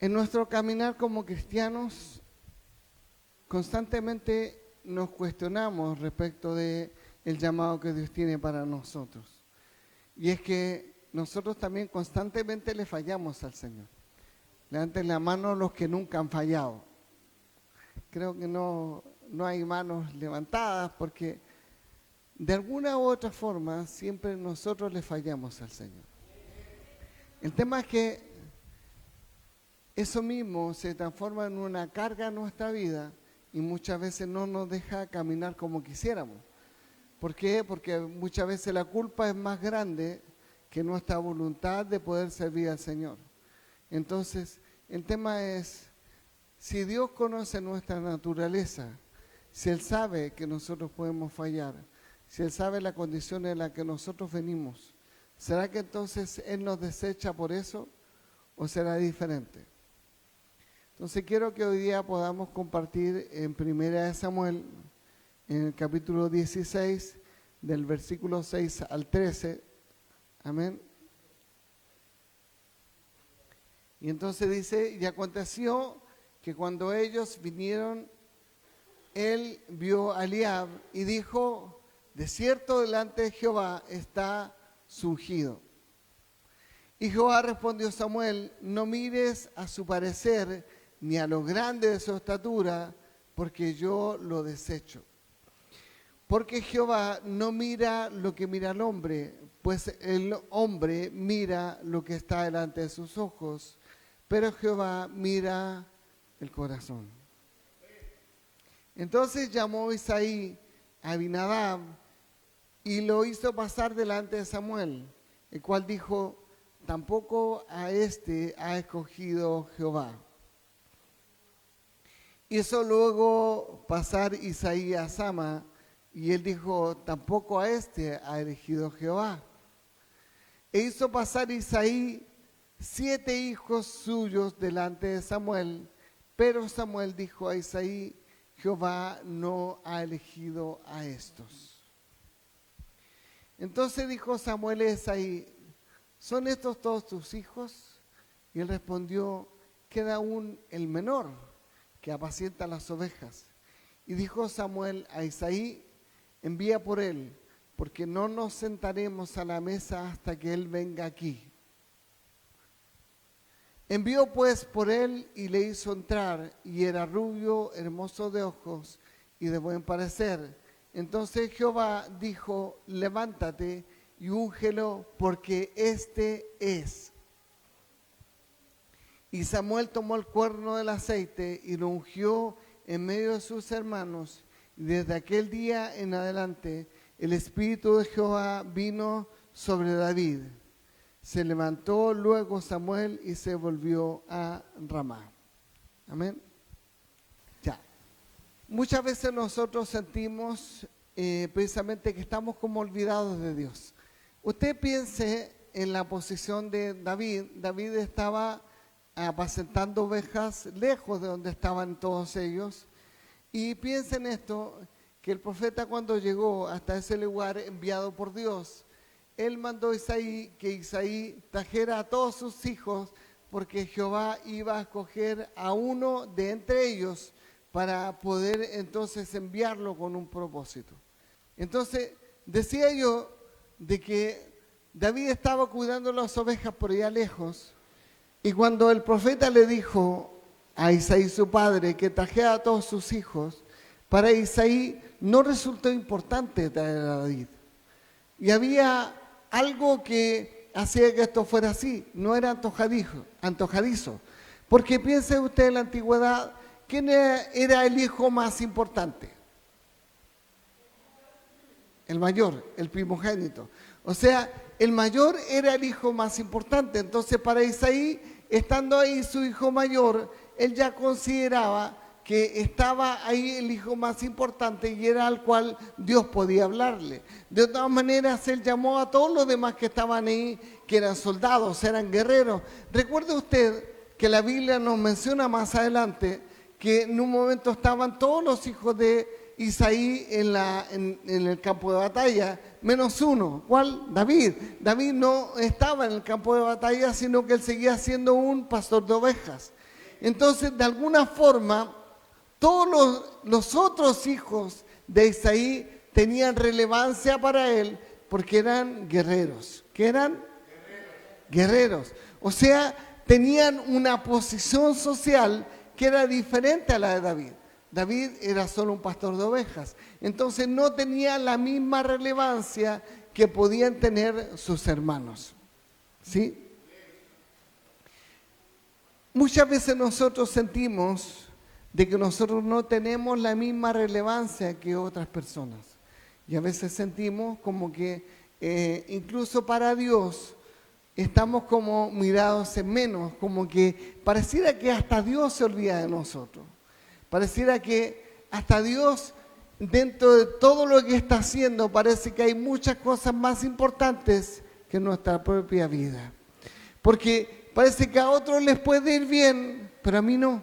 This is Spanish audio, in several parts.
En nuestro caminar como cristianos, constantemente nos cuestionamos respecto de el llamado que Dios tiene para nosotros. Y es que nosotros también constantemente le fallamos al Señor. Levanten la mano los que nunca han fallado. Creo que no hay manos levantadas porque de alguna u otra forma siempre nosotros le fallamos al Señor. El tema es que eso mismo se transforma en una carga en nuestra vida y muchas veces no nos deja caminar como quisiéramos. ¿Por qué? Porque muchas veces la culpa es más grande que nuestra voluntad de poder servir al Señor. Entonces, el tema es, si Dios conoce nuestra naturaleza, si Él sabe que nosotros podemos fallar, si Él sabe la condición en la que nosotros venimos, ¿será que entonces Él nos desecha por eso o será diferente? Entonces quiero que hoy día podamos compartir en 1 Samuel, en el capítulo 16, del versículo 6 al 13. Amén. Y entonces dice, y aconteció que cuando ellos vinieron, él vio a Eliab y dijo, de cierto delante de Jehová está su ungido. Y Jehová respondió a Samuel, no mires a su parecer ni a lo grande de su estatura, porque yo lo desecho. Porque Jehová no mira lo que mira el hombre, pues el hombre mira lo que está delante de sus ojos, pero Jehová mira el corazón. Entonces llamó Isaí a Abinadab y lo hizo pasar delante de Samuel, el cual dijo, tampoco a este ha escogido Jehová. Hizo luego pasar Isaí a Sama, y él dijo, tampoco a este ha elegido Jehová. E hizo pasar Isaí 7 hijos suyos delante de Samuel, pero Samuel dijo a Isaí, Jehová no ha elegido a estos. Entonces dijo Samuel a Isaí, ¿son estos todos tus hijos? Y él respondió, queda aún el menor, que apacienta las ovejas. Y dijo Samuel a Isaí, envía por él, porque no nos sentaremos a la mesa hasta que él venga aquí. Envió pues por él y le hizo entrar, y era rubio, hermoso de ojos y de buen parecer. Entonces Jehová dijo, levántate y úngelo, porque este es. Y Samuel tomó el cuerno del aceite y lo ungió en medio de sus hermanos. Y desde aquel día en adelante el Espíritu de Jehová vino sobre David. Se levantó luego Samuel y se volvió a Ramá. Amén. Ya. Muchas veces nosotros sentimos precisamente que estamos como olvidados de Dios. Usted piense en la posición de David. David estaba apacentando ovejas lejos de donde estaban todos ellos. Y piensen esto, que el profeta cuando llegó hasta ese lugar enviado por Dios, él mandó a Isaí que Isaí trajera a todos sus hijos, porque Jehová iba a escoger a uno de entre ellos para poder entonces enviarlo con un propósito. Entonces, decía yo de que David estaba cuidando las ovejas por allá lejos, y cuando el profeta le dijo a Isaí su padre que trajera a todos sus hijos, para Isaí no resultó importante traer a David. Y había algo que hacía que esto fuera así, no era antojadizo. Porque piense usted en la antigüedad, ¿quién era el hijo más importante? El mayor, el primogénito. O sea, el mayor era el hijo más importante. Entonces para Isaí, estando ahí su hijo mayor, él ya consideraba que estaba ahí el hijo más importante y era al cual Dios podía hablarle. De todas maneras, él llamó a todos los demás que estaban ahí, que eran soldados, eran guerreros. Recuerde usted que la Biblia nos menciona más adelante que en un momento estaban todos los hijos de Isaí en el campo de batalla, menos uno. ¿Cuál? David. David no estaba en el campo de batalla, sino que él seguía siendo un pastor de ovejas. Entonces, de alguna forma, todos los otros hijos de Isaí tenían relevancia para él porque eran guerreros. ¿Qué eran? Guerreros. O sea, tenían una posición social que era diferente a la de David. David era solo un pastor de ovejas. Entonces no tenía la misma relevancia que podían tener sus hermanos. ¿Sí? Muchas veces nosotros sentimos de que nosotros no tenemos la misma relevancia que otras personas. Y a veces sentimos como que incluso para Dios estamos como mirados en menos, como que pareciera que hasta Dios se olvida de nosotros. Pareciera que hasta Dios, dentro de todo lo que está haciendo, parece que hay muchas cosas más importantes que nuestra propia vida. Porque parece que a otros les puede ir bien, pero a mí no.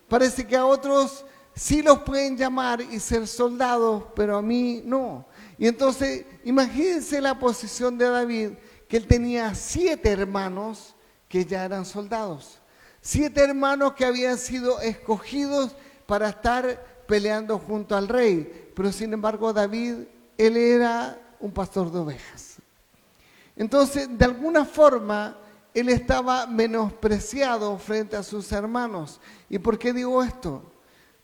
Parece que a otros sí los pueden llamar y ser soldados, pero a mí no. Y entonces, imagínense la posición de David, que él tenía 7 hermanos que ya eran soldados. 7 hermanos que habían sido escogidos para estar peleando junto al rey. Pero sin embargo, David, él era un pastor de ovejas. Entonces, de alguna forma, él estaba menospreciado frente a sus hermanos. ¿Y por qué digo esto?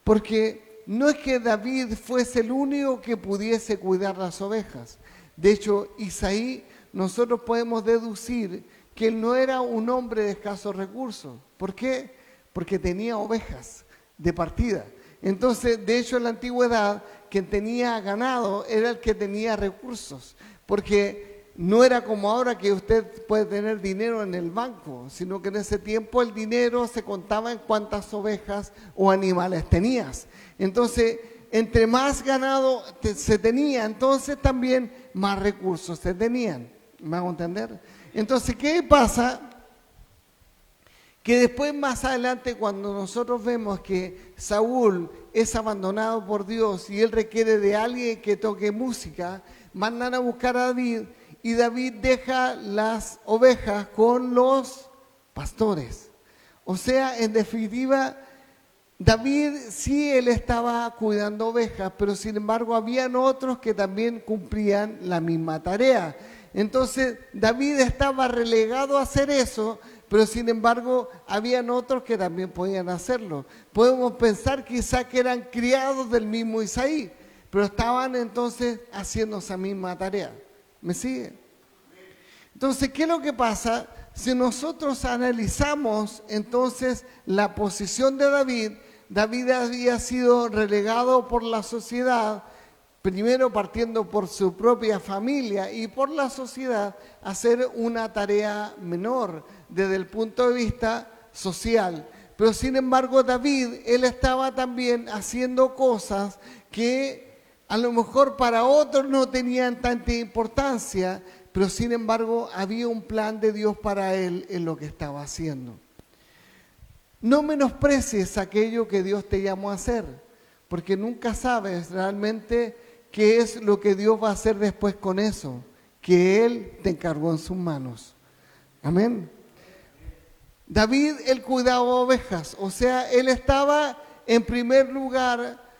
Porque no es que David fuese el único que pudiese cuidar las ovejas. De hecho, Isaí, nosotros podemos deducir que él no era un hombre de escasos recursos. ¿Por qué? Porque tenía ovejas de partida. Entonces, de hecho, en la antigüedad, quien tenía ganado era el que tenía recursos. Porque no era como ahora que usted puede tener dinero en el banco, sino que en ese tiempo el dinero se contaba en cuántas ovejas o animales tenías. Entonces, entre más ganado se tenía, entonces también más recursos se tenían. ¿Me hago entender? Entonces, ¿qué pasa? Que después, más adelante, cuando nosotros vemos que Saúl es abandonado por Dios y él requiere de alguien que toque música, mandan a buscar a David. Y David deja las ovejas con los pastores. O sea, en definitiva, David sí, él estaba cuidando ovejas, pero sin embargo habían otros que también cumplían la misma tarea. Entonces, David estaba relegado a hacer eso, pero sin embargo habían otros que también podían hacerlo. Podemos pensar quizá que eran criados del mismo Isaí, pero estaban entonces haciendo esa misma tarea. ¿Me sigue? Entonces, ¿qué es lo que pasa? Si nosotros analizamos entonces la posición de David, David había sido relegado por la sociedad, primero partiendo por su propia familia y por la sociedad, a hacer una tarea menor desde el punto de vista social. Pero sin embargo, David, él estaba también haciendo cosas que a lo mejor para otros no tenían tanta importancia, pero sin embargo había un plan de Dios para él en lo que estaba haciendo. No menosprecies aquello que Dios te llamó a hacer, porque nunca sabes realmente qué es lo que Dios va a hacer después con eso, que Él te encargó en sus manos. Amén. David, él cuidaba ovejas, o sea, él estaba en primer lugar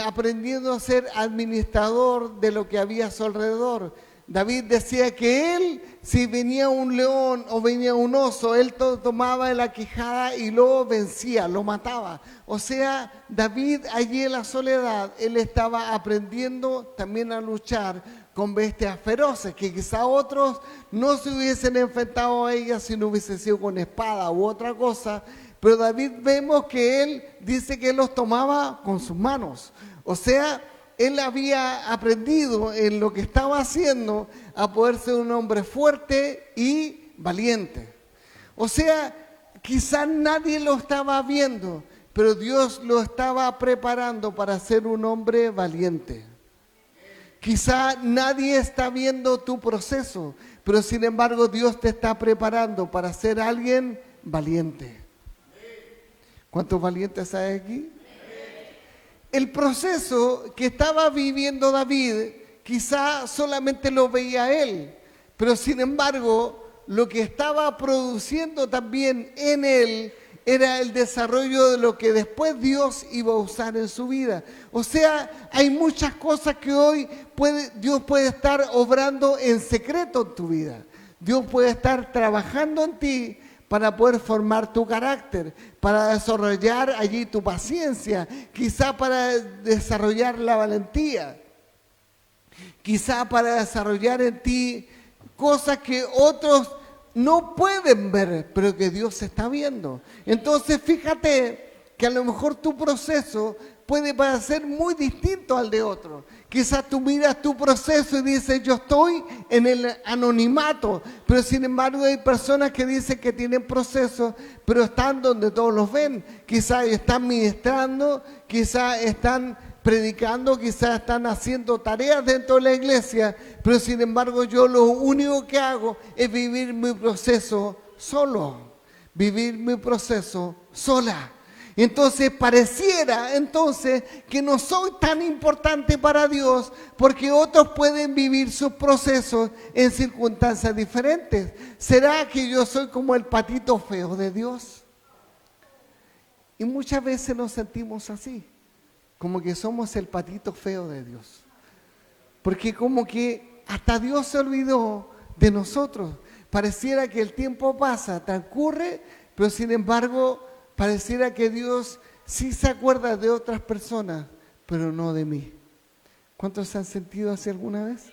aprendiendo a ser administrador de lo que había a su alrededor. David decía que él, si venía un león o venía un oso, él tomaba la quijada y lo vencía, lo mataba. O sea, David allí en la soledad, él estaba aprendiendo también a luchar con bestias feroces, que quizá otros no se hubiesen enfrentado a ellas si no hubiese sido con espada u otra cosa. Pero David vemos que él dice que él los tomaba con sus manos. O sea, él había aprendido en lo que estaba haciendo a poder ser un hombre fuerte y valiente. O sea, quizás nadie lo estaba viendo, pero Dios lo estaba preparando para ser un hombre valiente. Quizá nadie está viendo tu proceso, pero sin embargo Dios te está preparando para ser alguien valiente. ¿Cuántos valientes hay aquí? El proceso que estaba viviendo David, quizá solamente lo veía él, pero sin embargo, lo que estaba produciendo también en él era el desarrollo de lo que después Dios iba a usar en su vida. O sea, hay muchas cosas que hoy Dios puede estar obrando en secreto en tu vida. Dios puede estar trabajando en ti para poder formar tu carácter, para desarrollar allí tu paciencia, quizá para desarrollar la valentía, quizá para desarrollar en ti cosas que otros no pueden ver, pero que Dios está viendo. Entonces fíjate que a lo mejor tu proceso puede parecer muy distinto al de otro. Quizás tú miras tu proceso y dices, yo estoy en el anonimato, pero sin embargo hay personas que dicen que tienen procesos, pero están donde todos los ven. Quizás están ministrando, quizás están predicando, quizás están haciendo tareas dentro de la iglesia, pero sin embargo yo lo único que hago es vivir mi proceso solo, vivir mi proceso sola. Entonces pareciera que no soy tan importante para Dios porque otros pueden vivir sus procesos en circunstancias diferentes. ¿Será que yo soy como el patito feo de Dios? Y muchas veces nos sentimos así, como que somos el patito feo de Dios. Porque como que hasta Dios se olvidó de nosotros. Pareciera que el tiempo pasa, transcurre, pero sin embargo pareciera que Dios sí se acuerda de otras personas, pero no de mí. ¿Cuántos se han sentido así alguna vez?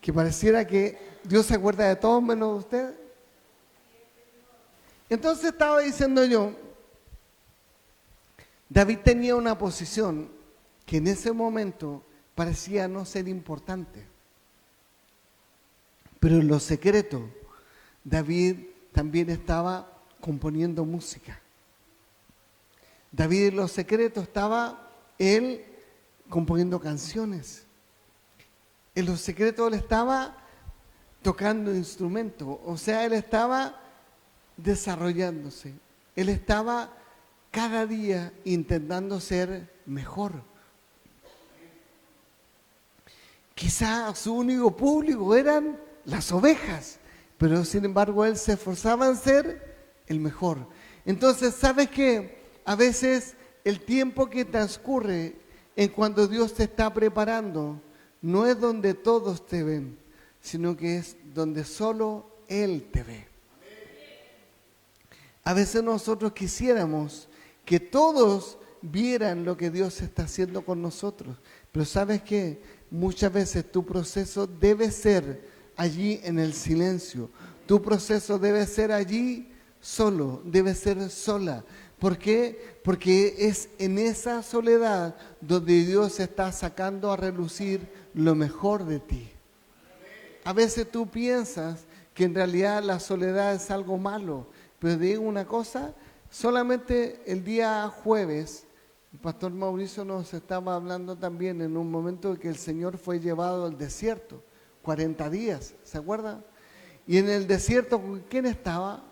Que pareciera que Dios se acuerda de todos menos de ustedes. Entonces estaba diciendo yo, David tenía una posición que en ese momento parecía no ser importante. Pero en lo secreto, David también estaba componiendo música. David en lo secreto estaba él componiendo canciones. En lo secreto él estaba tocando instrumentos. O sea, él estaba desarrollándose. Él estaba cada día intentando ser mejor. Quizá su único público eran las ovejas, pero sin embargo él se esforzaba en ser el mejor. Entonces, ¿sabes qué? A veces el tiempo que transcurre en cuando Dios te está preparando no es donde todos te ven, sino que es donde solo Él te ve. A veces nosotros quisiéramos que todos vieran lo que Dios está haciendo con nosotros, pero ¿sabes qué? Muchas veces tu proceso debe ser allí en el silencio. Tu proceso debe ser allí solo, debe ser sola. ¿Por qué? Porque es en esa soledad donde Dios está sacando a relucir lo mejor de ti. A veces tú piensas que en realidad la soledad es algo malo, pero te digo una cosa, solamente el día jueves, el pastor Mauricio nos estaba hablando también en un momento de que el Señor fue llevado al desierto, 40 días, ¿se acuerdan? Y en el desierto, ¿con quién estaba?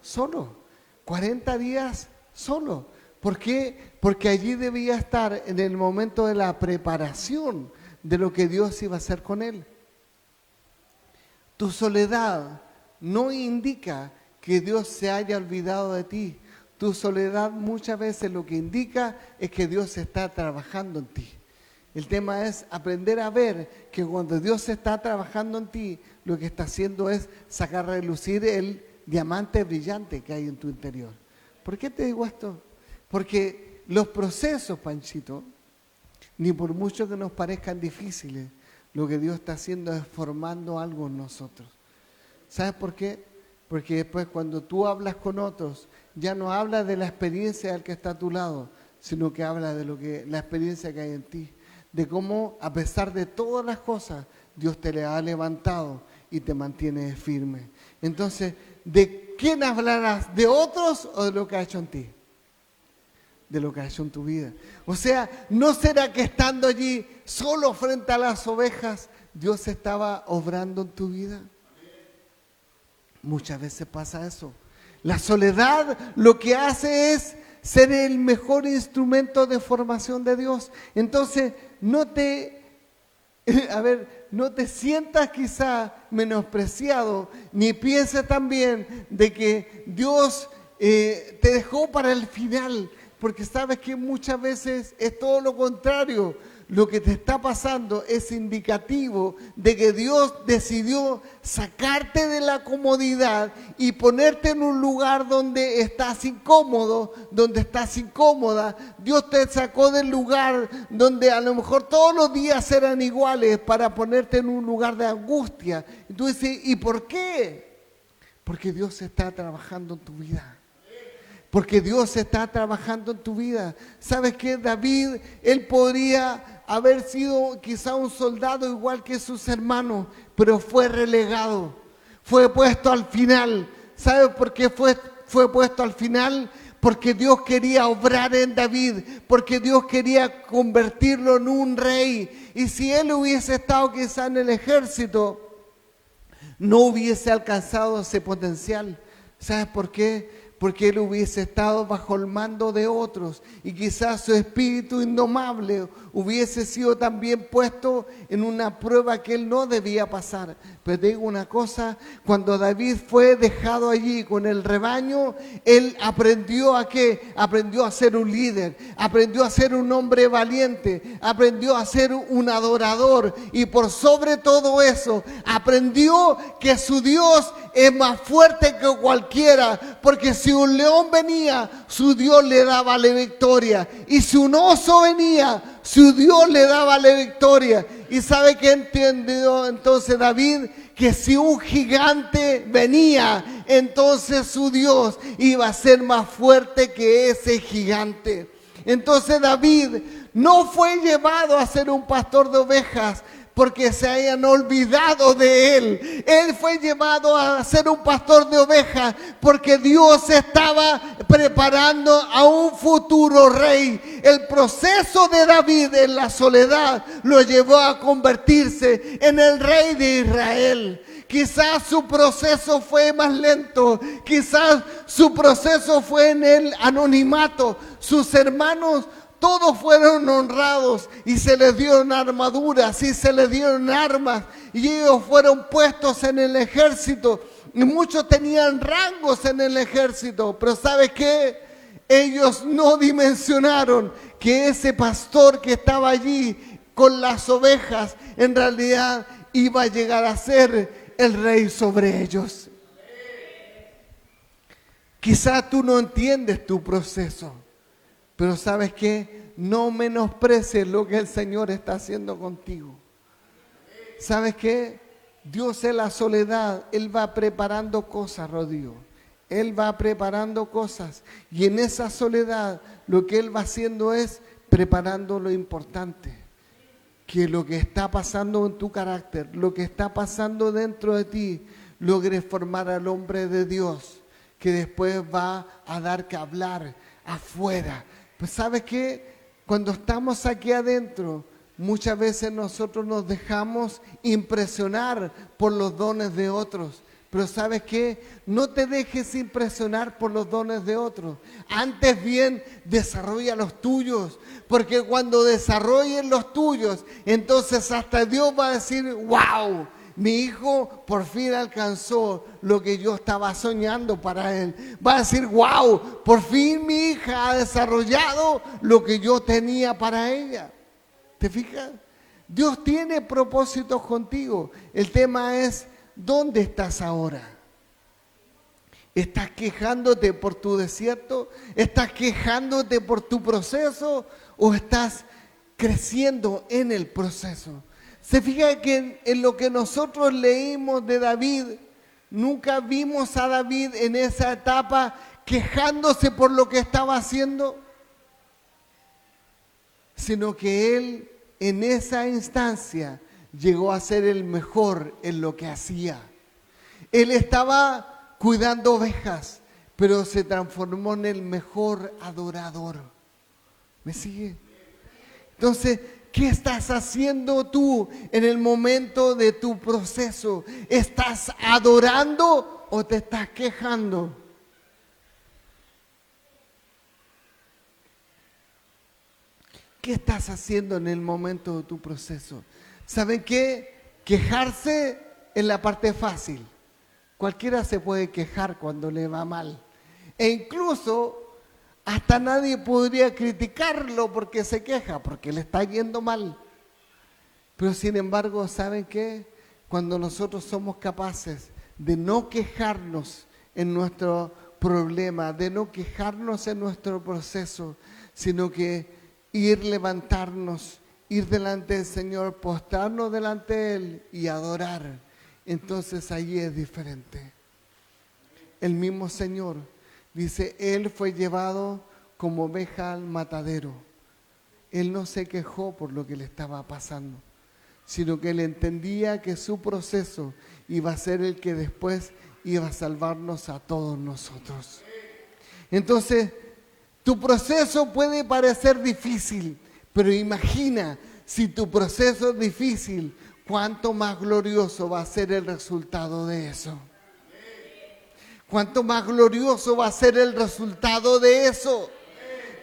Solo, 40 días solo. ¿Por qué? Porque allí debía estar en el momento de la preparación de lo que Dios iba a hacer con él. Tu soledad no indica que Dios se haya olvidado de ti. Tu soledad muchas veces lo que indica es que Dios está trabajando en ti. El tema es aprender a ver que cuando Dios está trabajando en ti, lo que está haciendo es sacar a relucir el diamante brillante que hay en tu interior. ¿Por qué te digo esto? Porque los procesos, Panchito, ni por mucho que nos parezcan difíciles, lo que Dios está haciendo es formando algo en nosotros. ¿Sabes por qué? Porque después cuando tú hablas con otros, ya no hablas de la experiencia del que está a tu lado, sino que hablas de la experiencia que hay en ti. De cómo, a pesar de todas las cosas, Dios te le ha levantado y te mantiene firme. Entonces, ¿de quién hablarás? ¿De otros o de lo que ha hecho en ti? De lo que ha hecho en tu vida. O sea, ¿no será que estando allí solo frente a las ovejas, Dios estaba obrando en tu vida? Muchas veces pasa eso. La soledad lo que hace es ser el mejor instrumento de formación de Dios. Entonces, no te A ver, no te sientas quizá menospreciado, ni pienses también de que Dios te dejó para el final, porque sabes que muchas veces es todo lo contrario. Lo que te está pasando es indicativo de que Dios decidió sacarte de la comodidad y ponerte en un lugar donde estás incómodo, donde estás incómoda. Dios te sacó del lugar donde a lo mejor todos los días eran iguales para ponerte en un lugar de angustia. Y tú dices, ¿y por qué? Porque Dios está trabajando en tu vida. Porque Dios está trabajando en tu vida. ¿Sabes qué? David, él podría haber sido quizá un soldado igual que sus hermanos, pero fue relegado, fue puesto al final. ¿Sabes por qué fue puesto al final? Porque Dios quería obrar en David, porque Dios quería convertirlo en un rey. Y si él hubiese estado quizá en el ejército, no hubiese alcanzado ese potencial. ¿Sabes por qué? Porque él hubiese estado bajo el mando de otros y quizás su espíritu indomable hubiese sido también puesto en una prueba que él no debía pasar. Pero te digo una cosa, cuando David fue dejado allí con el rebaño, él aprendió a ¿qué? Aprendió a ser un líder, aprendió a ser un hombre valiente, aprendió a ser un adorador y por sobre todo eso, aprendió que su Dios es más fuerte que cualquiera, porque si un león venía, su Dios le daba la victoria, y si un oso venía, su Dios le daba la victoria. ¿Y sabe qué entendió entonces David? Que si un gigante venía, entonces su Dios iba a ser más fuerte que ese gigante. Entonces David no fue llevado a ser un pastor de ovejas porque se hayan olvidado de él. Él fue llevado a ser un pastor de ovejas porque Dios estaba preparando a un futuro rey. El proceso de David en la soledad lo llevó a convertirse en el rey de Israel. Quizás su proceso fue más lento, quizás su proceso fue en el anonimato. Sus hermanos todos fueron honrados y se les dieron armaduras y se les dieron armas y ellos fueron puestos en el ejército y muchos tenían rangos en el ejército, pero ¿sabes qué? Ellos no dimensionaron que ese pastor que estaba allí con las ovejas en realidad iba a llegar a ser el rey sobre ellos. Quizás tú no entiendes tu proceso, pero ¿sabes qué? No menosprecies lo que el Señor está haciendo contigo. ¿Sabes qué? Dios en la soledad, Él va preparando cosas, Rodrigo. Él va preparando cosas. Y en esa soledad, lo que Él va haciendo es preparando lo importante. Que lo que está pasando en tu carácter, lo que está pasando dentro de ti, logres formar al hombre de Dios, que después va a dar que hablar afuera. Pues ¿sabes qué? Cuando estamos aquí adentro, muchas veces nosotros nos dejamos impresionar por los dones de otros. Pero ¿sabes qué? No te dejes impresionar por los dones de otros. Antes bien, desarrolla los tuyos. Porque cuando desarrolles los tuyos, entonces hasta Dios va a decir, wow, mi hijo por fin alcanzó lo que yo estaba soñando para él. Va a decir, wow, por fin mi hija ha desarrollado lo que yo tenía para ella. ¿Te fijas? Dios tiene propósitos contigo. El tema es, ¿dónde estás ahora? ¿Estás quejándote por tu desierto? ¿Estás quejándote por tu proceso? ¿O estás creciendo en el proceso? Se fija que en lo que nosotros leímos de David, nunca vimos a David en esa etapa quejándose por lo que estaba haciendo, sino que él en esa instancia llegó a ser el mejor en lo que hacía. Él estaba cuidando ovejas, pero se transformó en el mejor adorador. ¿Me sigue? Entonces, ¿qué estás haciendo tú en el momento de tu proceso? ¿Estás adorando o te estás quejando? ¿Qué estás haciendo en el momento de tu proceso? ¿Saben qué? Quejarse es la parte fácil. Cualquiera se puede quejar cuando le va mal. E incluso hasta nadie podría criticarlo porque se queja, porque le está yendo mal. Pero sin embargo, ¿saben qué? Cuando nosotros somos capaces de no quejarnos en nuestro problema, de no quejarnos en nuestro proceso, sino que levantarnos, ir delante del Señor, postrarnos delante de Él y adorar, entonces allí es diferente. El mismo Señor dice, Él fue llevado como oveja al matadero. Él no se quejó por lo que le estaba pasando, sino que Él entendía que su proceso iba a ser el que después iba a salvarnos a todos nosotros. Entonces, tu proceso puede parecer difícil, pero imagina, si tu proceso es difícil, cuánto más glorioso va a ser el resultado de eso. Cuánto más glorioso va a ser el resultado de eso.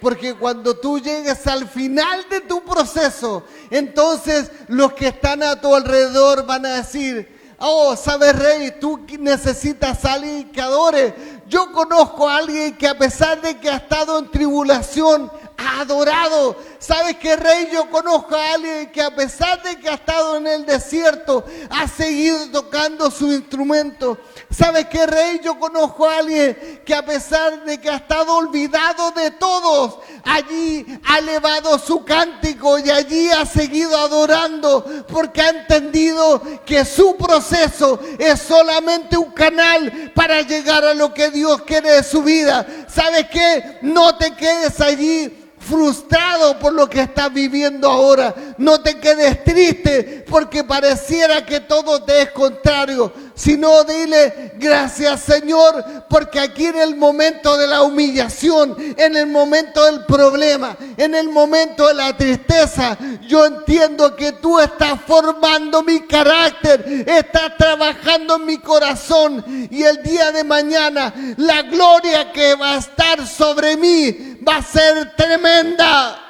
Porque cuando tú llegues al final de tu proceso, entonces los que están a tu alrededor van a decir, oh, ¿sabes, Rey? Tú necesitas a alguien que adore. Yo conozco a alguien que a pesar de que ha estado en tribulación, ha adorado. ¿Sabes qué, Rey? Yo conozco a alguien que a pesar de que ha estado en el desierto, ha seguido tocando su instrumento. ¿Sabes qué, Rey? Yo conozco a alguien que a pesar de que ha estado olvidado de todos, allí ha elevado su cántico y allí ha seguido adorando, porque ha entendido que su proceso es solamente un canal para llegar a lo que Dios quiere de su vida. ¿Sabes qué? No te quedes allí frustrado por lo que estás viviendo ahora. No te quedes triste porque pareciera que todo te es contrario, sino dile gracias, Señor, porque aquí en el momento de la humillación, en el momento del problema, en el momento de la tristeza, yo entiendo que tú estás formando mi carácter, estás trabajando en mi corazón, y el día de mañana la gloria que va a estar sobre mí va a ser tremenda.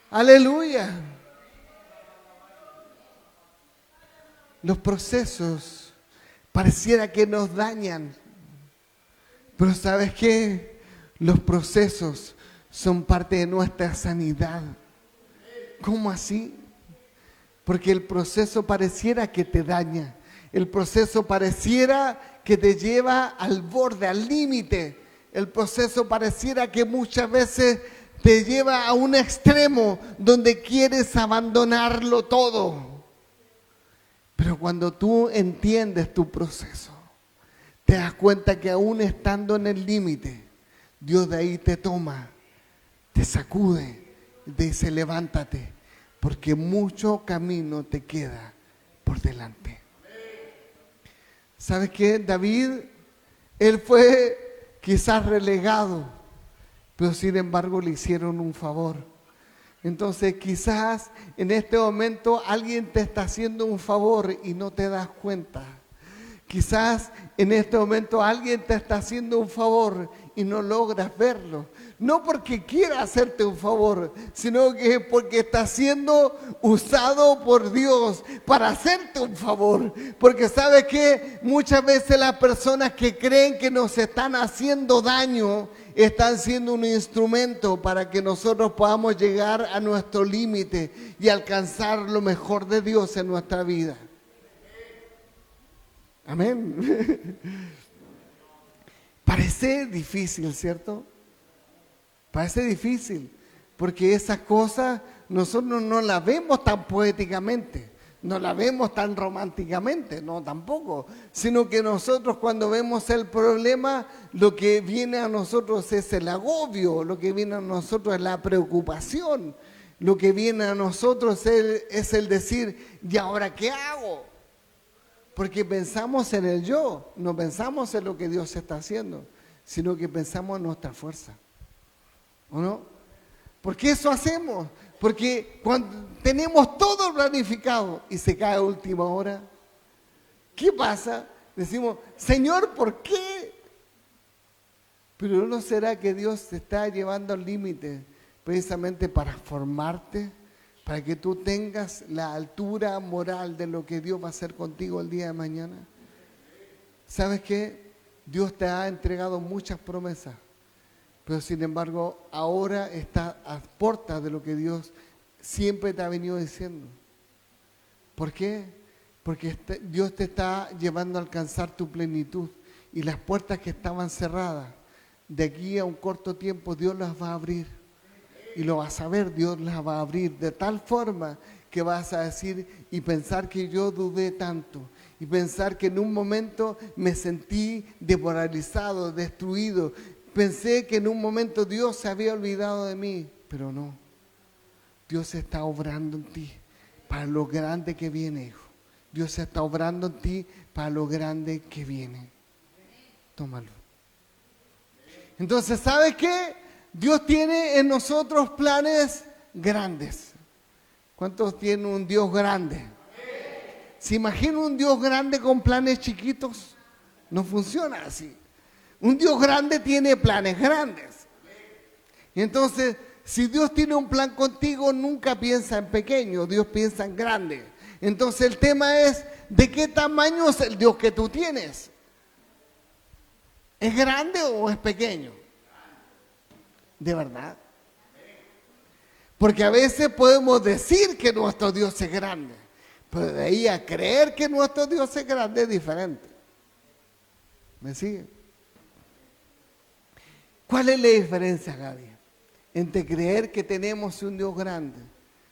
Aleluya. Los procesos pareciera que nos dañan, pero ¿sabes qué? Los procesos son parte de nuestra sanidad. ¿Cómo así? Porque el proceso pareciera que te daña, el proceso pareciera que te lleva al borde, al límite, el proceso pareciera que muchas veces te lleva a un extremo donde quieres abandonarlo todo. Pero cuando tú entiendes tu proceso, te das cuenta que aún estando en el límite, Dios de ahí te toma, te sacude, te dice levántate, porque mucho camino te queda por delante. ¿Sabes qué? David, él fue quizás relegado, pero sin embargo le hicieron un favor. Entonces quizás en este momento alguien te está haciendo un favor y no te das cuenta. Quizás en este momento alguien te está haciendo un favor y no logras verlo. No porque quiera hacerte un favor, sino que porque está siendo usado por Dios para hacerte un favor. Porque ¿sabes qué? Muchas veces las personas que creen que nos están haciendo daño están siendo un instrumento para que nosotros podamos llegar a nuestro límite y alcanzar lo mejor de Dios en nuestra vida. Amén. Parece difícil, ¿cierto? Parece difícil, porque esas cosas nosotros no las vemos tan poéticamente, no las vemos tan románticamente, no tampoco, sino que nosotros cuando vemos el problema, lo que viene a nosotros es el agobio, lo que viene a nosotros es la preocupación, lo que viene a nosotros es el decir, ¿y ahora qué hago? Porque pensamos en el yo, no pensamos en lo que Dios está haciendo, sino que pensamos en nuestra fuerza. ¿O no? Porque eso hacemos. Porque cuando tenemos todo planificado y se cae a última hora, ¿qué pasa? Decimos, Señor, ¿por qué? Pero ¿no será que Dios te está llevando al límite precisamente para formarte, para que tú tengas la altura moral de lo que Dios va a hacer contigo el día de mañana. ¿Sabes qué? Dios te ha entregado muchas promesas, pero sin embargo ahora está a puertas de lo que Dios siempre te ha venido diciendo. ¿Por qué? Porque Dios te está llevando a alcanzar tu plenitud y las puertas que estaban cerradas, de aquí a un corto tiempo Dios las va a abrir. Y lo vas a ver, Dios las va a abrir de tal forma que vas a decir y pensar que yo dudé tanto. Y pensar que en un momento me sentí desmoralizado, destruido. Pensé que en un momento Dios se había olvidado de mí, pero no. Dios está obrando en ti para lo grande que viene, hijo. Dios está obrando en ti para lo grande que viene. Tómalo. Entonces, ¿sabes qué? Dios tiene en nosotros planes grandes. ¿Cuántos tienen un Dios grande? ¿Se imagina un Dios grande con planes chiquitos? No funciona así. Un Dios grande tiene planes grandes. Y entonces, si Dios tiene un plan contigo, nunca piensa en pequeño, Dios piensa en grande. Entonces el tema es, ¿de qué tamaño es el Dios que tú tienes? ¿Es grande o es pequeño? ¿De verdad? Porque a veces podemos decir que nuestro Dios es grande, pero de ahí a creer que nuestro Dios es grande es diferente. ¿Me sigue? ¿Cuál es la diferencia, Gaby, entre creer que tenemos un Dios grande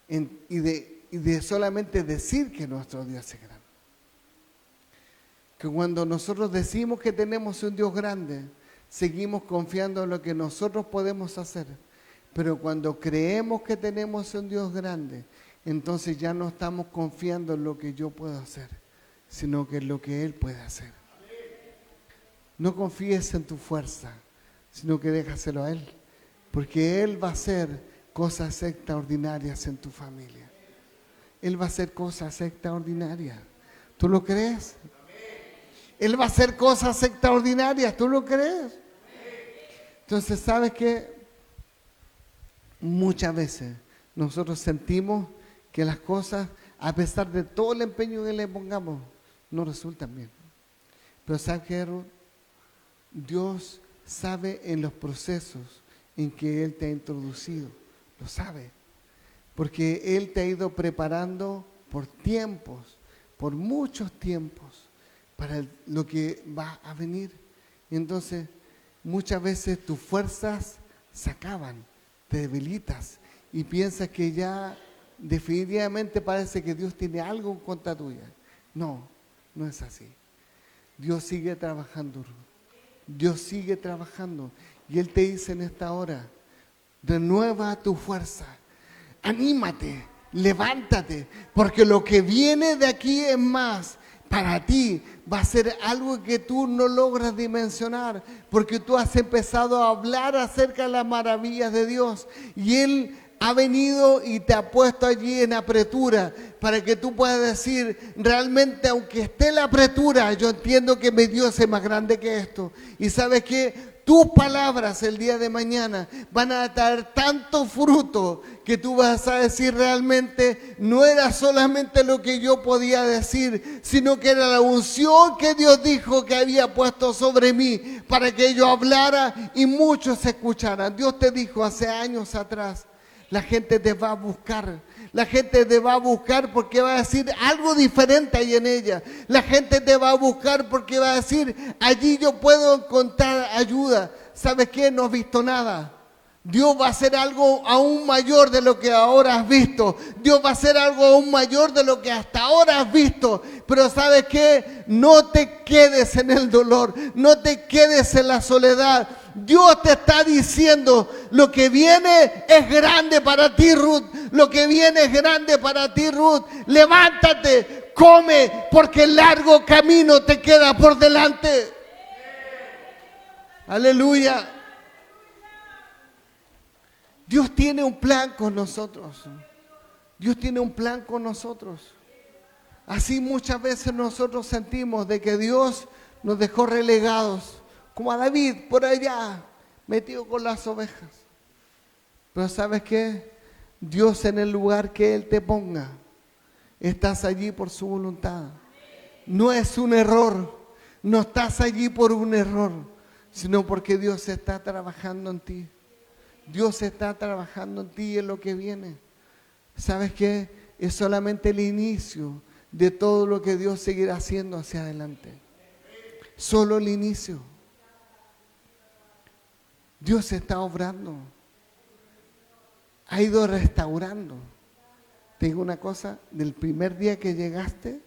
y de solamente decir que nuestro Dios es grande? Que cuando nosotros decimos que tenemos un Dios grande, seguimos confiando en lo que nosotros podemos hacer. Pero cuando creemos que tenemos un Dios grande, entonces ya no estamos confiando en lo que yo puedo hacer, sino que en lo que Él puede hacer. No confíes en tu fuerza, sino que déjaselo a Él, porque Él va a hacer cosas extraordinarias en tu familia. Él va a hacer cosas extraordinarias. ¿Tú lo crees? Él va a hacer cosas extraordinarias. ¿Tú lo crees? Entonces, ¿sabes qué? Muchas veces nosotros sentimos que las cosas, a pesar de todo el empeño que le pongamos, no resultan bien. Pero ¿sabes qué, Ruth? Dios sabe en los procesos en que Él te ha introducido. Lo sabe. Porque Él te ha ido preparando por tiempos, por muchos tiempos, para lo que va a venir. Y entonces, muchas veces tus fuerzas se acaban, te debilitas y piensas que ya definitivamente parece que Dios tiene algo en contra tuya. No, no es así. Dios sigue trabajando, Ruth. Dios sigue trabajando. Y Él te dice en esta hora, renueva tu fuerza, anímate, levántate, porque lo que viene de aquí es más. Para ti va a ser algo que tú no logras dimensionar, porque tú has empezado a hablar acerca de las maravillas de Dios y Él ha venido y te ha puesto allí en apretura para que tú puedas decir, realmente aunque esté en la apretura, yo entiendo que mi Dios es más grande que esto. Y sabes que tus palabras el día de mañana van a dar tanto fruto que tú vas a decir, realmente no era solamente lo que yo podía decir, sino que era la unción que Dios dijo que había puesto sobre mí para que yo hablara y muchos escucharan. Dios te dijo hace años atrás, la gente te va a buscar. La gente te va a buscar porque va a decir algo diferente ahí en ella. La gente te va a buscar porque va a decir, allí yo puedo encontrar ayuda. ¿Sabes qué? No has visto nada. Dios va a hacer algo aún mayor de lo que ahora has visto. Dios va a hacer algo aún mayor de lo que hasta ahora has visto. Pero ¿sabes qué? No te quedes en el dolor. No te quedes en la soledad. Dios te está diciendo, lo que viene es grande para ti, Ruth. Lo que viene es grande para ti, Ruth. Levántate, come, porque el largo camino te queda por delante. Aleluya. Dios tiene un plan con nosotros. Dios tiene un plan con nosotros. Así muchas veces nosotros sentimos de que Dios nos dejó relegados, como a David por allá, metido con las ovejas. Pero ¿sabes qué? Dios en el lugar que Él te ponga, estás allí por su voluntad. No es un error, no estás allí por un error, sino porque Dios está trabajando en ti. Dios está trabajando en ti y en lo que viene. ¿Sabes qué? Es solamente el inicio de todo lo que Dios seguirá haciendo hacia adelante. Solo el inicio. Dios está obrando. Ha ido restaurando. Te digo una cosa, del primer día que llegaste,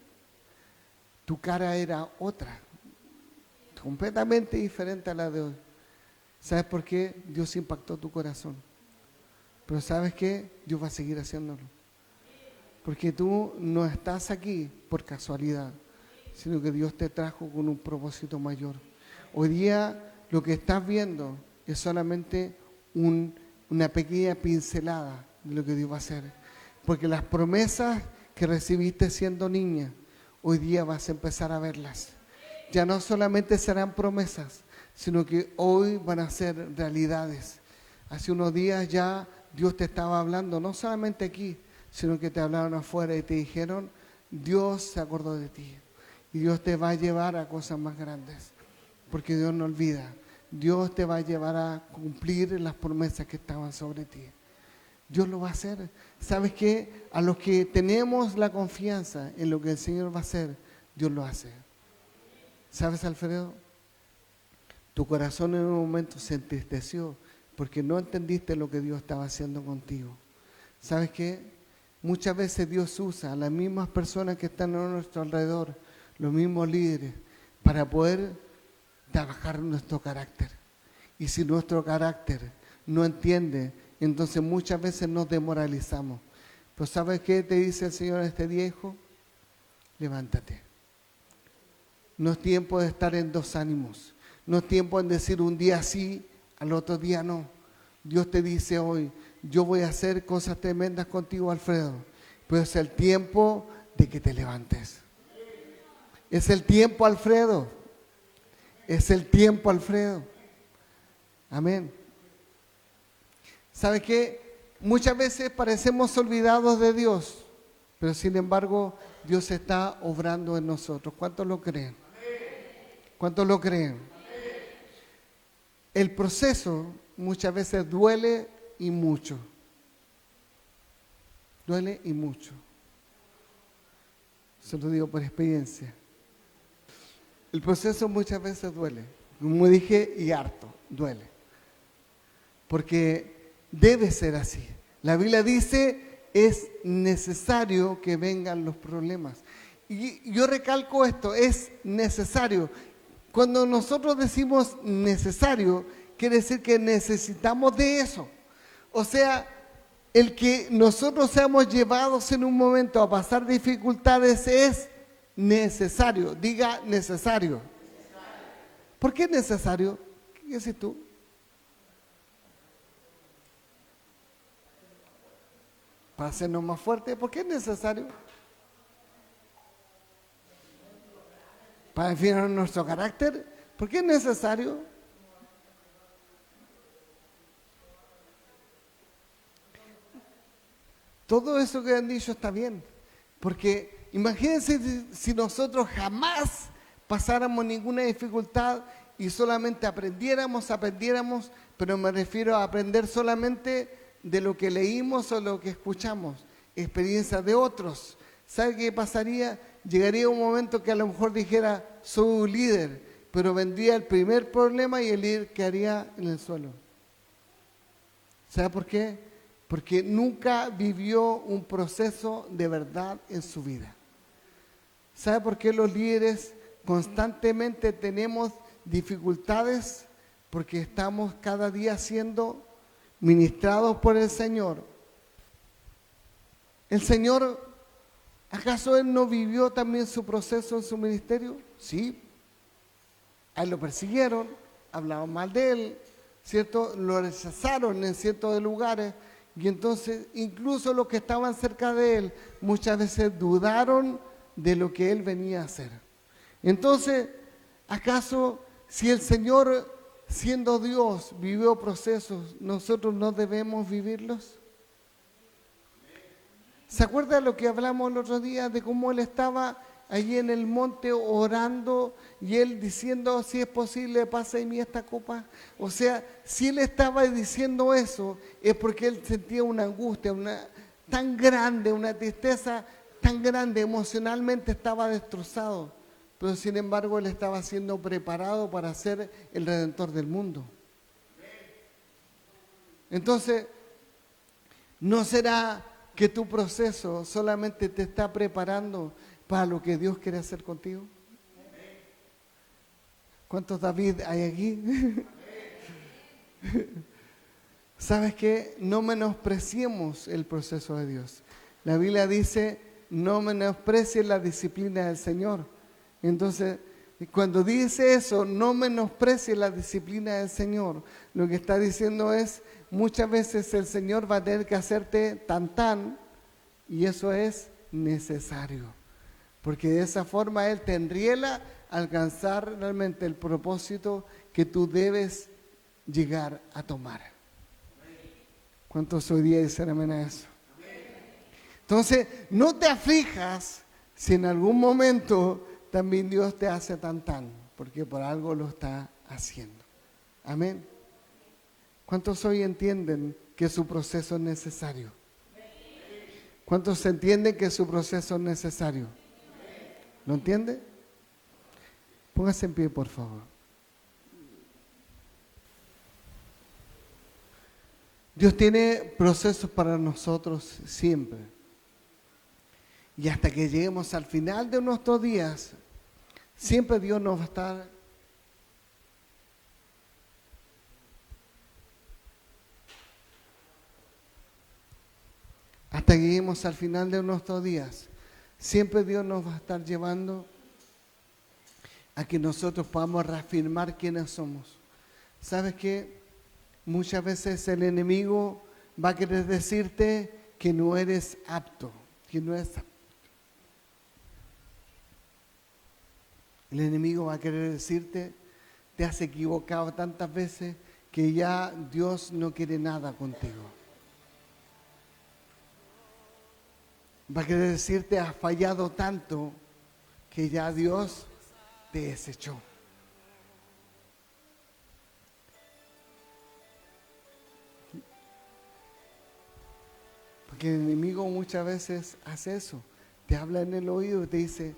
tu cara era otra, completamente diferente a la de hoy. ¿Sabes por qué? Dios impactó tu corazón. Pero ¿sabes qué? Dios va a seguir haciéndolo. Porque tú no estás aquí por casualidad, sino que Dios te trajo con un propósito mayor. Hoy día lo que estás viendo es solamente una pequeña pincelada de lo que Dios va a hacer. Porque las promesas que recibiste siendo niña, hoy día vas a empezar a verlas. Ya no solamente serán promesas, sino que hoy van a ser realidades. Hace unos días ya Dios te estaba hablando, no solamente aquí, sino que te hablaron afuera y te dijeron, Dios se acordó de ti. Y Dios te va a llevar a cosas más grandes, porque Dios no olvida. Dios te va a llevar a cumplir las promesas que estaban sobre ti. Dios lo va a hacer. ¿Sabes qué? A los que tenemos la confianza en lo que el Señor va a hacer, Dios lo hace. ¿Sabes, Alfredo? Tu corazón en un momento se entristeció porque no entendiste lo que Dios estaba haciendo contigo. ¿Sabes qué? Muchas veces Dios usa a las mismas personas que están a nuestro alrededor, los mismos líderes, para poder trabajar nuestro carácter. Y si nuestro carácter no entiende, entonces muchas veces nos desmoralizamos. Pero ¿sabes qué te dice el Señor este día, hijo? Levántate. No es tiempo de estar en dos ánimos. No es tiempo en decir un día sí, al otro día no. Dios te dice hoy, yo voy a hacer cosas tremendas contigo, Alfredo, pero es el tiempo de que te levantes. Es el tiempo, Alfredo. Es el tiempo, Alfredo. Amén. ¿Sabe qué? Muchas veces parecemos olvidados de Dios, pero sin embargo Dios está obrando en nosotros. ¿Cuántos lo creen? ¿Cuántos lo creen? El proceso muchas veces duele y mucho. Duele y mucho. Se lo digo por experiencia. El proceso muchas veces duele. Como dije, y harto, duele. Porque debe ser así. La Biblia dice, es necesario que vengan los problemas. Y yo recalco esto, es necesario. Cuando nosotros decimos necesario, quiere decir que necesitamos de eso. O sea, el que nosotros seamos llevados en un momento a pasar dificultades es necesario. Diga necesario. ¿Por qué es necesario? ¿Qué dices tú? Para hacernos más fuertes. ¿Por qué es necesario? Para definir nuestro carácter. ¿Por qué es necesario? Todo eso que han dicho está bien. Porque imagínense si nosotros jamás pasáramos ninguna dificultad y solamente aprendiéramos, pero me refiero a aprender solamente de lo que leímos o lo que escuchamos, experiencias de otros. ¿Sabe qué pasaría? Llegaría un momento que a lo mejor dijera, soy un líder, pero vendría el primer problema y el líder quedaría en el suelo. ¿Sabe por qué? Porque nunca vivió un proceso de verdad en su vida. ¿Sabe por qué los líderes constantemente tenemos dificultades? Porque estamos cada día siendo ministrados por el Señor. El Señor, ¿acaso Él no vivió también su proceso en su ministerio? Sí. A Él lo persiguieron, hablaban mal de Él, ¿cierto? Lo rechazaron en ciertos lugares. Y entonces incluso los que estaban cerca de Él muchas veces dudaron de lo que Él venía a hacer. Entonces, ¿acaso si el Señor, siendo Dios, vivió procesos, nosotros no debemos vivirlos? ¿Se acuerda de lo que hablamos el otro día de cómo él estaba allí en el monte orando y él diciendo, si es posible, pasa de mí esta copa? O sea, si él estaba diciendo eso, es porque él sentía una angustia tan grande, una tristeza tan grande, emocionalmente estaba destrozado. Pero sin embargo, él estaba siendo preparado para ser el Redentor del mundo. Entonces, ¿no será que tu proceso solamente te está preparando para lo que Dios quiere hacer contigo? ¿Cuántos David hay aquí? ¿Sabes qué? No menospreciemos el proceso de Dios. La Biblia dice, no menosprecies la disciplina del Señor. Entonces, cuando dice eso, no menosprecies la disciplina del Señor, lo que está diciendo es, muchas veces el Señor va a tener que hacerte tan, y eso es necesario. Porque de esa forma Él te enriela a alcanzar realmente el propósito que tú debes llegar a tomar. ¿Cuántos hoy día dicen amén a eso? Entonces, no te aflijas si en algún momento también Dios te hace tan, porque por algo lo está haciendo. Amén. ¿Cuántos hoy entienden que su proceso es necesario? ¿Cuántos entienden que su proceso es necesario? ¿Lo entiende? Póngase en pie, por favor. Dios tiene procesos para nosotros siempre. Y hasta que lleguemos al final de nuestros días, siempre Dios nos va a estar hasta que lleguemos al final de nuestros días, siempre Dios nos va a estar llevando a que nosotros podamos reafirmar quiénes somos. ¿Sabes qué? Muchas veces el enemigo va a querer decirte que no eres apto, que no eres apto. El enemigo va a querer decirte, te has equivocado tantas veces que ya Dios no quiere nada contigo. Va a querer decirte, has fallado tanto que ya Dios te desechó. Porque el enemigo muchas veces hace eso. Te habla en el oído y te dice,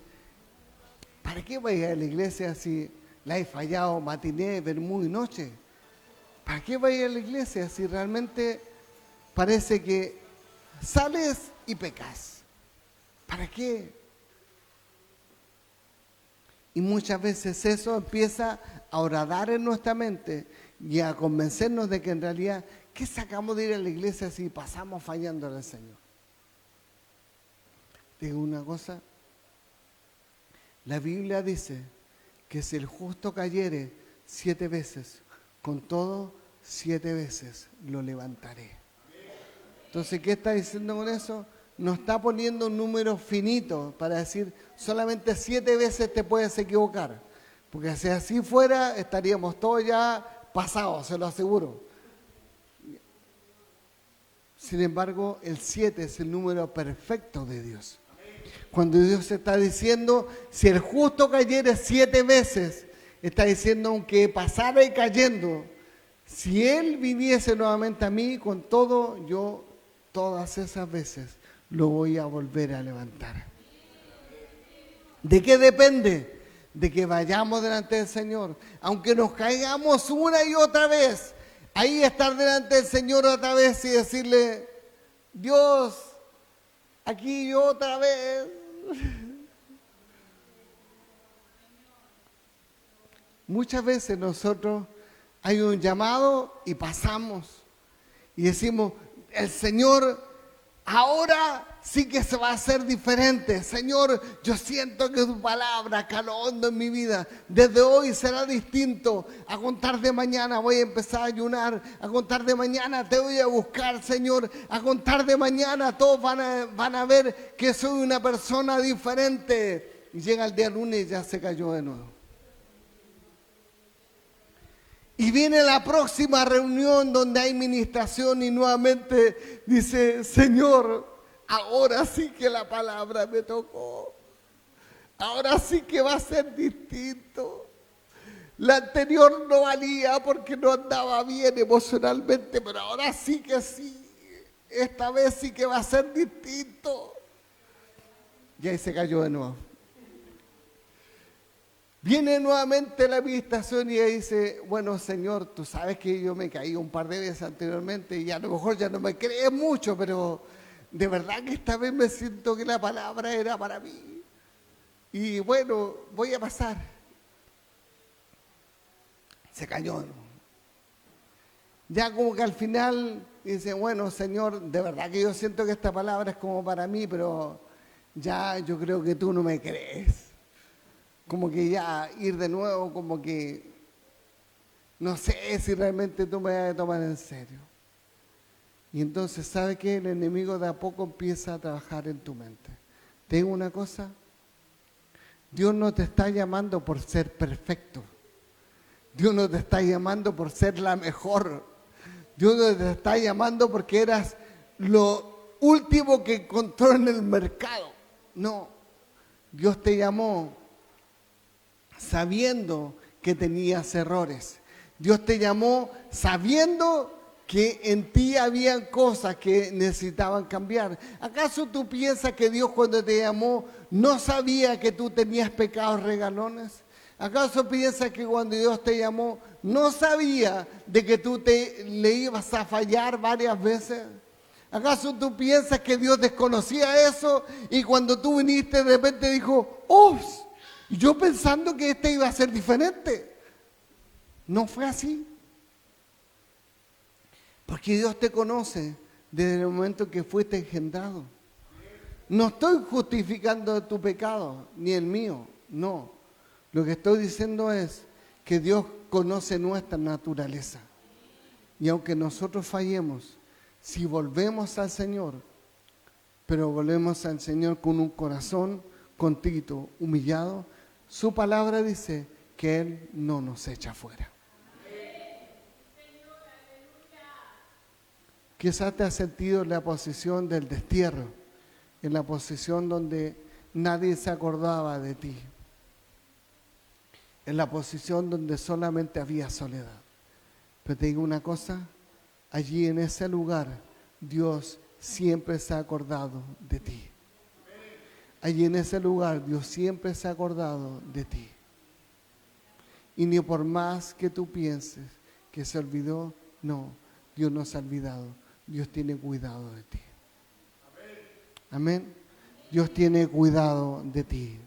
¿para qué voy a ir a la iglesia si la he fallado matiné, vermú y noche? ¿Para qué voy a ir a la iglesia si realmente parece que sales y pecas? ¿Para qué? Y muchas veces eso empieza a horadar en nuestra mente y a convencernos de que en realidad, ¿qué sacamos de ir a la iglesia si pasamos fallando al Señor? Digo una cosa, la Biblia dice que si el justo cayere 7 veces, con todo 7 veces lo levantaré. Entonces, ¿qué está diciendo con eso? No está poniendo un número finito para decir solamente 7 veces te puedes equivocar. Porque si así fuera, estaríamos todos ya pasados, se lo aseguro. Sin embargo, el 7 es el número perfecto de Dios. Cuando Dios está diciendo, si el justo cayere 7 veces, está diciendo, aunque pasara y cayendo, si Él viniese nuevamente a mí, con todo, yo todas esas veces lo voy a volver a levantar. ¿De qué depende? De que vayamos delante del Señor. Aunque nos caigamos una y otra vez, ahí estar delante del Señor otra vez y decirle, Dios, aquí otra vez. Muchas veces nosotros hay un llamado y pasamos y decimos, el Señor ahora sí que se va a hacer diferente. Señor, yo siento que tu palabra caló hondo en mi vida. Desde hoy será distinto. A contar de mañana voy a empezar a ayunar. A contar de mañana te voy a buscar, Señor. A contar de mañana todos van a ver que soy una persona diferente. Y llega el día lunes y ya se cayó de nuevo. Y viene la próxima reunión donde hay ministración y nuevamente dice, Señor, ahora sí que la palabra me tocó. Ahora sí que va a ser distinto. La anterior no valía porque no andaba bien emocionalmente, pero ahora sí que sí. Esta vez sí que va a ser distinto. Y ahí se cayó de nuevo. Viene nuevamente la administración y ella dice, bueno, Señor, tú sabes que yo me caí un par de veces anteriormente y a lo mejor ya no me crees mucho, pero de verdad que esta vez me siento que la palabra era para mí. Y bueno, voy a pasar. Se cayó de nuevo. Ya como que al final dice, bueno, Señor, de verdad que yo siento que esta palabra es como para mí, pero ya yo creo que tú no me crees. Como que ya ir de nuevo, como que no sé si realmente tú me vas a tomar en serio. Y entonces, ¿sabe qué? El enemigo de a poco empieza a trabajar en tu mente. Te digo una cosa, Dios no te está llamando por ser perfecto. Dios no te está llamando por ser la mejor. Dios no te está llamando porque eras lo último que encontró en el mercado. No, Dios te llamó sabiendo que tenías errores. Dios te llamó sabiendo que en ti habían cosas que necesitaban cambiar. ¿Acaso tú piensas que Dios cuando te llamó no sabía que tú tenías pecados regalones? ¿Acaso piensas que cuando Dios te llamó no sabía de que tú le ibas a fallar varias veces? ¿Acaso tú piensas que Dios desconocía eso y cuando tú viniste de repente dijo, ¡oh! Yo pensando que este iba a ser diferente. No fue así. Porque Dios te conoce desde el momento que fuiste engendrado. No estoy justificando tu pecado, ni el mío, no. Lo que estoy diciendo es que Dios conoce nuestra naturaleza. Y aunque nosotros fallemos, si volvemos al Señor, pero volvemos al Señor con un corazón contrito, humillado, su palabra dice que Él no nos echa fuera. Quizás te has sentido en la posición del destierro, en la posición donde nadie se acordaba de ti, en la posición donde solamente había soledad. Pero te digo una cosa, allí en ese lugar Dios siempre se ha acordado de ti. Allí en ese lugar Dios siempre se ha acordado de ti. Y ni por más que tú pienses que se olvidó, no, Dios no se ha olvidado. Dios tiene cuidado de ti. Amén. Dios tiene cuidado de ti.